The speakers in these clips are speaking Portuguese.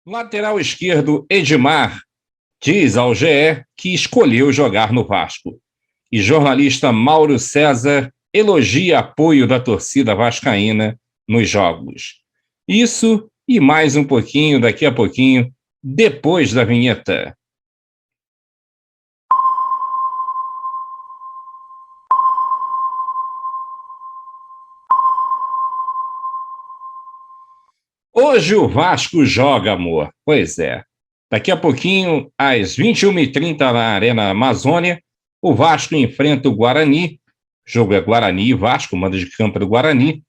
Lateral esquerdo Edmar diz ao GE que escolheu jogar no Vasco. E jornalista Mauro César elogia apoio da torcida vascaína nos jogos. Isso e mais um pouquinho daqui a pouquinho, depois da vinheta. Hoje o Vasco joga, amor. Pois é. Daqui a pouquinho, às 21h30 na Arena Amazônia, o Vasco enfrenta o Guarani. O jogo é Guarani e Vasco, mando de campo do Guarani.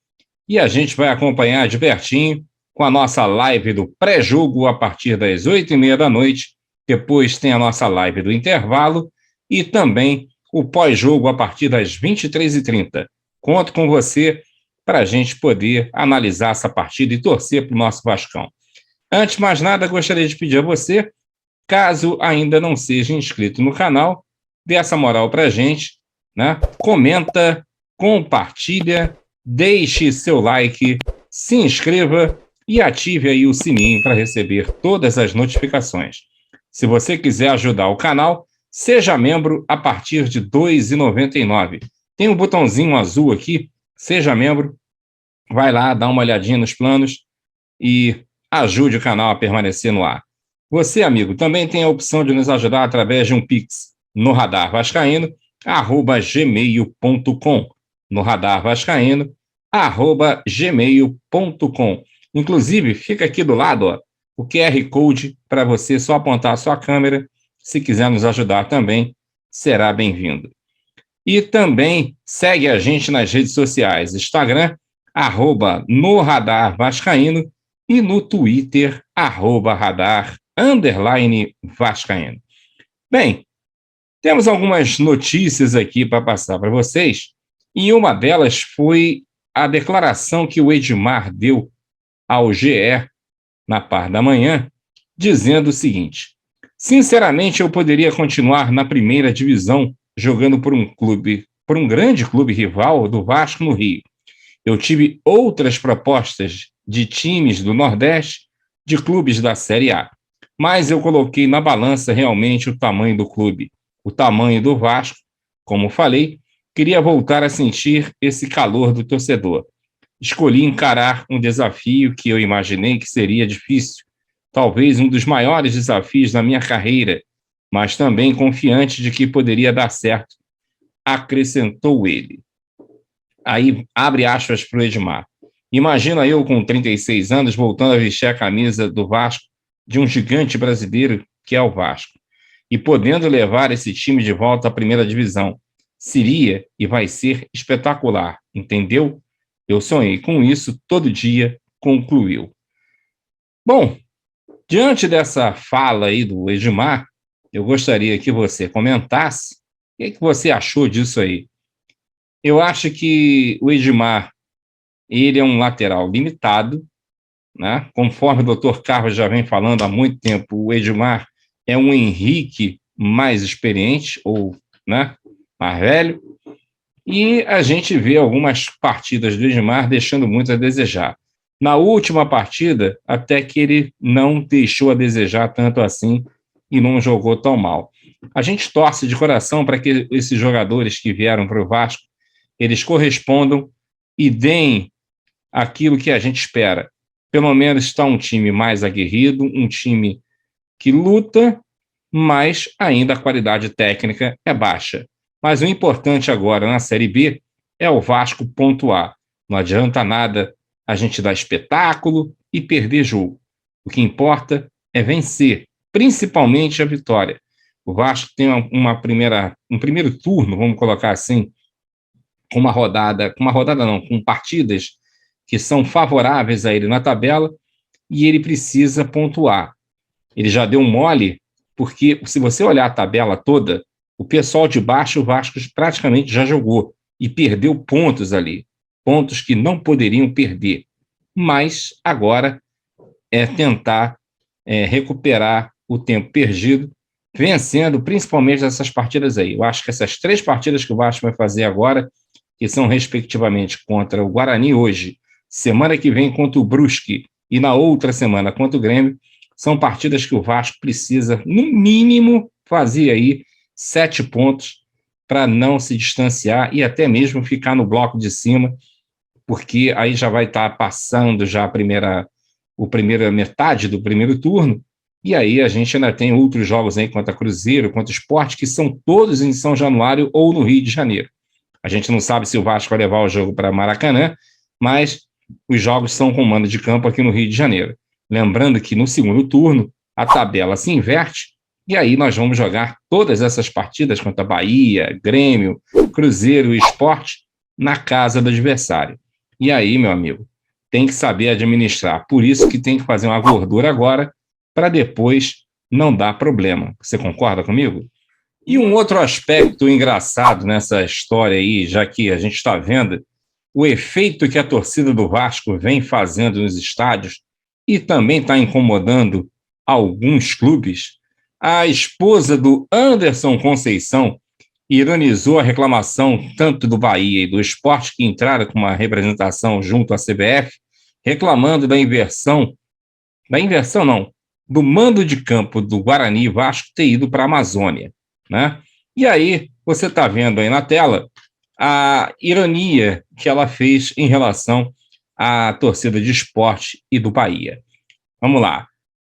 E a gente vai acompanhar de pertinho com a nossa live do pré-jogo a partir das 8h30 da noite. Depois tem a nossa live do intervalo e também o pós-jogo a partir das 23h30. Conto com você para a gente poder analisar essa partida e torcer para o nosso Vascão. Antes de mais nada, gostaria de pedir a você, caso ainda não seja inscrito no canal, dê essa moral para a gente, né? Comenta, compartilha, deixe seu like, se inscreva e ative aí o sininho para receber todas as notificações. Se você quiser ajudar o canal, seja membro a partir de R$ 2,99. Tem um botãozinho azul aqui, seja membro, vai lá, dá uma olhadinha nos planos e ajude o canal a permanecer no ar. Você, amigo, também tem a opção de nos ajudar através de um Pix no radarvascaíno@gmail.com. No radarvascaíno@gmail.com. Inclusive, fica aqui do lado, ó, o QR Code para você só apontar a sua câmera. Se quiser nos ajudar também, será bem-vindo. E também segue a gente nas redes sociais, Instagram, @no_radar_vascaíno e no Twitter, @radar_vascaíno. Bem, temos algumas notícias aqui para passar para vocês, e uma delas foi a declaração que o Edmar deu ao GE na parte da manhã, dizendo o seguinte: sinceramente, eu poderia continuar na primeira divisão, jogando por um grande clube rival do Vasco no Rio. Eu tive outras propostas de times do Nordeste, de clubes da Série A, mas eu coloquei na balança realmente o tamanho do clube, o tamanho do Vasco. Como falei, queria voltar a sentir esse calor do torcedor. Escolhi encarar um desafio que eu imaginei que seria difícil, talvez um dos maiores desafios da minha carreira, mas também confiante de que poderia dar certo, acrescentou ele. Aí, abre aspas para o Edmar. Imagina eu com 36 anos voltando a vestir a camisa do Vasco, de um gigante brasileiro que é o Vasco, e podendo levar esse time de volta à primeira divisão. Seria e vai ser espetacular, entendeu? Eu sonhei com isso todo dia, concluiu. Bom, diante dessa fala aí do Edmar, eu gostaria que você comentasse o que você achou disso aí. Eu acho que o Edmar, ele é um lateral limitado, né? Conforme o Dr. Carlos já vem falando há muito tempo, o Edmar é um Henrique mais experiente, ou, né, mais velho, e a gente vê algumas partidas do Edmar deixando muito a desejar. Na última partida, até que ele não deixou a desejar tanto assim e não jogou tão mal. A gente torce de coração para que esses jogadores que vieram para o Vasco, eles correspondam e deem aquilo que a gente espera. Pelo menos está um time mais aguerrido, um time que luta, mas ainda a qualidade técnica é baixa. Mas o importante agora na Série B é o Vasco pontuar. Não adianta nada a gente dar espetáculo e perder jogo. O que importa é vencer, principalmente a vitória. O Vasco tem um primeiro turno, vamos colocar assim, com partidas que são favoráveis a ele na tabela, e ele precisa pontuar. Ele já deu mole, porque se você olhar a tabela toda, o pessoal de baixo, o Vasco praticamente já jogou e perdeu pontos ali, pontos que não poderiam perder. Mas agora é tentar recuperar o tempo perdido, vencendo principalmente essas partidas aí. Eu acho que essas 3 partidas que o Vasco vai fazer agora, que são respectivamente contra o Guarani hoje, semana que vem contra o Brusque e na outra semana contra o Grêmio, são partidas que o Vasco precisa, no mínimo, fazer aí 7 pontos para não se distanciar e até mesmo ficar no bloco de cima, porque aí já vai estar passando já a primeira metade do primeiro turno, e aí a gente ainda tem outros jogos aí contra Cruzeiro, contra Sport, que são todos em São Januário ou no Rio de Janeiro. A gente não sabe se o Vasco vai levar o jogo para Maracanã, mas os jogos são com mando de campo aqui no Rio de Janeiro. Lembrando que no segundo turno a tabela se inverte, e aí nós vamos jogar todas essas partidas contra Bahia, Grêmio, Cruzeiro e Sport na casa do adversário. E aí, meu amigo, tem que saber administrar. Por isso que tem que fazer uma gordura agora, para depois não dar problema. Você concorda comigo? E um outro aspecto engraçado nessa história aí, já que a gente está vendo o efeito que a torcida do Vasco vem fazendo nos estádios e também está incomodando alguns clubes, a esposa do Anderson Conceição ironizou a reclamação tanto do Bahia e do Sport, que entraram com uma representação junto à CBF, reclamando do mando de campo do Guarani e Vasco ter ido para a Amazônia, né? E aí, você está vendo aí na tela a ironia que ela fez em relação à torcida de Sport e do Bahia. Vamos lá.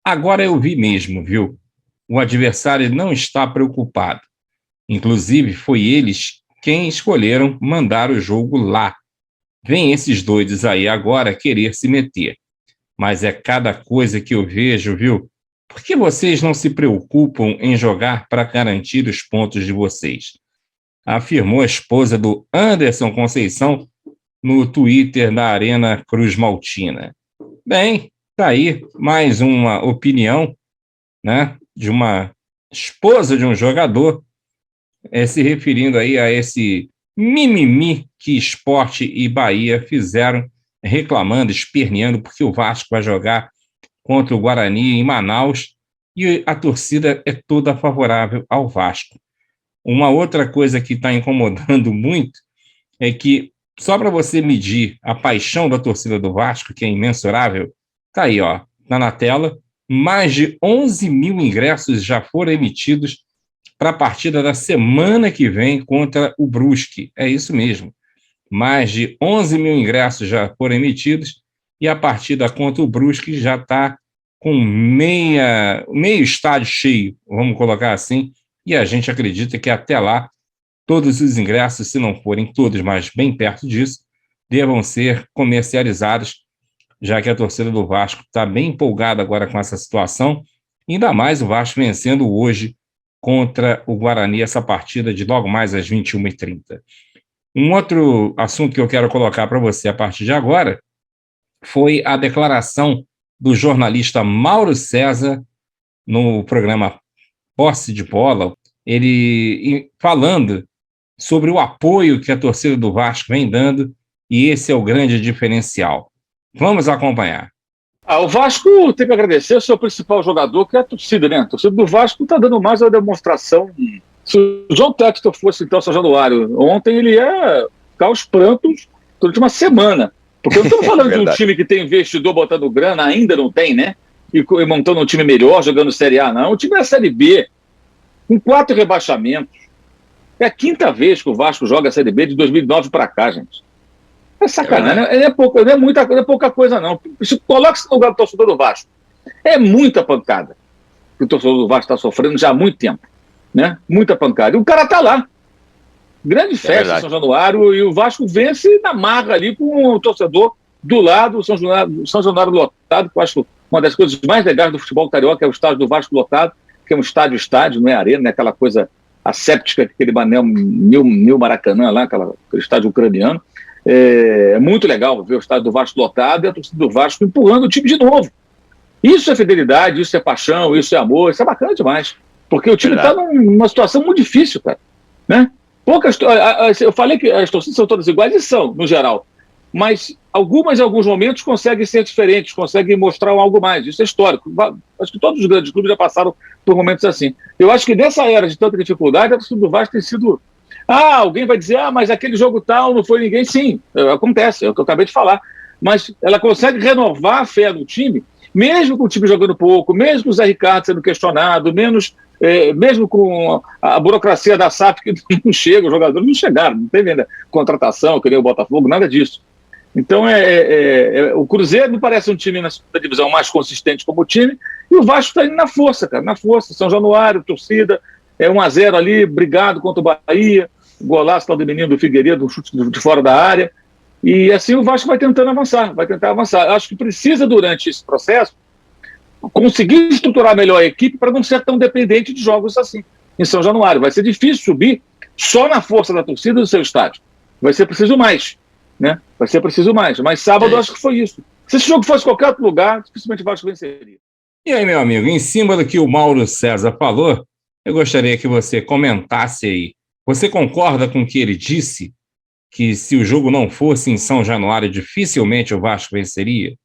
Agora eu vi mesmo, viu? O adversário não está preocupado. Inclusive, foi eles quem escolheram mandar o jogo lá. Vem esses doidos aí agora querer se meter. Mas é cada coisa que eu vejo, viu? Por que vocês não se preocupam em jogar para garantir os pontos de vocês? Afirmou a esposa do Anderson Conceição no Twitter da Arena Cruz Maltina. Bem, tá aí mais uma opinião, né, de uma esposa de um jogador, se referindo aí a esse mimimi que Sport e Bahia fizeram, reclamando, esperneando, porque o Vasco vai jogar contra o Guarani em Manaus e a torcida é toda favorável ao Vasco. Uma outra coisa que está incomodando muito é que, só para você medir a paixão da torcida do Vasco, que é imensurável, está aí, ó, tá na tela, mais de 11 mil ingressos já foram emitidos para a partida da semana que vem contra o Brusque. É isso mesmo. Mais de 11 mil ingressos já foram emitidos e a partida contra o Brusque já está com meio estádio cheio, vamos colocar assim, e a gente acredita que até lá todos os ingressos, se não forem todos, mas bem perto disso, devam ser comercializados, já que a torcida do Vasco está bem empolgada agora com essa situação, ainda mais o Vasco vencendo hoje contra o Guarani, essa partida de logo mais às 21h30. Um outro assunto que eu quero colocar para você a partir de agora foi a declaração do jornalista Mauro César no programa Posse de Bola, ele falando sobre o apoio que a torcida do Vasco vem dando, e esse é o grande diferencial. Vamos acompanhar. O Vasco tem que agradecer ao seu principal jogador, que é a torcida, né? A torcida do Vasco está dando mais uma demonstração. Se o João Textor fosse, então, São Januário, ontem ele ia ficar aos prantos durante uma semana. Porque eu não estou falando de um time que tem investidor botando grana, ainda não tem, né? E montando um time melhor, jogando Série A, não. O time é a Série B, com 4 rebaixamentos. É a 5ª vez que o Vasco joga a Série B de 2009 para cá, gente. É sacanagem, não é pouca coisa, não. Coloque-se no lugar do torcedor do Vasco. É muita pancada que o torcedor do Vasco está sofrendo já há muito tempo, né? Muita pancada. E o cara está lá. Grande festa em São Januário, e o Vasco vence na marra ali com o torcedor do lado, o São Januário lotado, que eu acho uma das coisas mais legais do futebol carioca é o estádio do Vasco lotado, que é um estádio, não é arena, não é aquela coisa asséptica, aquele Manel New Maracanã lá, aquele estádio ucraniano. É muito legal ver o estádio do Vasco lotado e a torcida do Vasco empurrando o time de novo. Isso é fidelidade, isso é paixão, isso é amor, isso é bacana demais. Porque o time está numa situação muito difícil, cara, né? Eu falei que as torcidas são todas iguais, e são, no geral. Mas algumas, em alguns momentos, conseguem ser diferentes, conseguem mostrar algo mais. Isso é histórico. Acho que todos os grandes clubes já passaram por momentos assim. Eu acho que nessa era de tanta dificuldade, a torcida do Vasco tem sido... alguém vai dizer, mas aquele jogo tal não foi ninguém. Sim, acontece, é o que eu acabei de falar. Mas ela consegue renovar a fé do time mesmo com o time jogando pouco, mesmo com o Zé Ricardo sendo questionado, mesmo com a burocracia da SAF que não chega, os jogadores não chegaram, não teve ainda contratação, que nem o Botafogo, nada disso. Então, o Cruzeiro me parece um time na segunda divisão mais consistente como time, e o Vasco está indo na força, cara, na força. São Januário, torcida, 1-0 ali, brigado contra o Bahia, o golaço do menino do Figueiredo, um chute de fora da área, e assim o Vasco vai tentando avançar, vai tentar avançar. Eu acho que precisa, durante esse processo, conseguir estruturar melhor a equipe para não ser tão dependente de jogos assim, em São Januário. Vai ser difícil subir só na força da torcida do seu estádio. Vai ser preciso mais, né? Vai ser preciso mais. Mas sábado eu acho que foi isso. Se esse jogo fosse qualquer outro lugar, dificilmente o Vasco venceria. E aí, meu amigo, em cima do que o Mauro César falou, eu gostaria que você comentasse aí. Você concorda com o que ele disse? Que se o jogo não fosse em São Januário, dificilmente o Vasco venceria?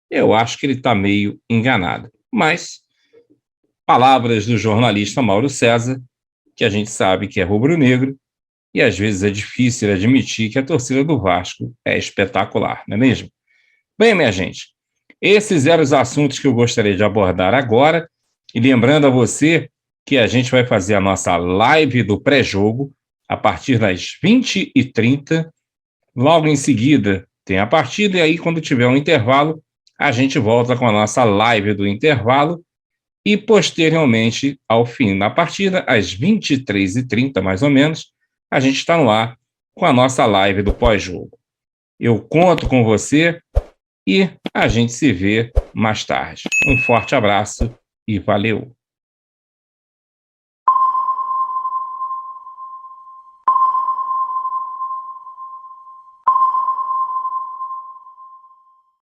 Eu acho que ele está meio enganado. Mas, palavras do jornalista Mauro César, que a gente sabe que é rubro-negro, e às vezes é difícil admitir que a torcida do Vasco é espetacular, não é mesmo? Bem, minha gente, esses eram os assuntos que eu gostaria de abordar agora, e lembrando a você que a gente vai fazer a nossa live do pré-jogo a partir das 20h30, logo em seguida tem a partida, e aí quando tiver um intervalo, a gente volta com a nossa live do intervalo e, posteriormente, ao fim da partida, às 23h30, mais ou menos, a gente está no ar com a nossa live do pós-jogo. Eu conto com você e a gente se vê mais tarde. Um forte abraço e valeu!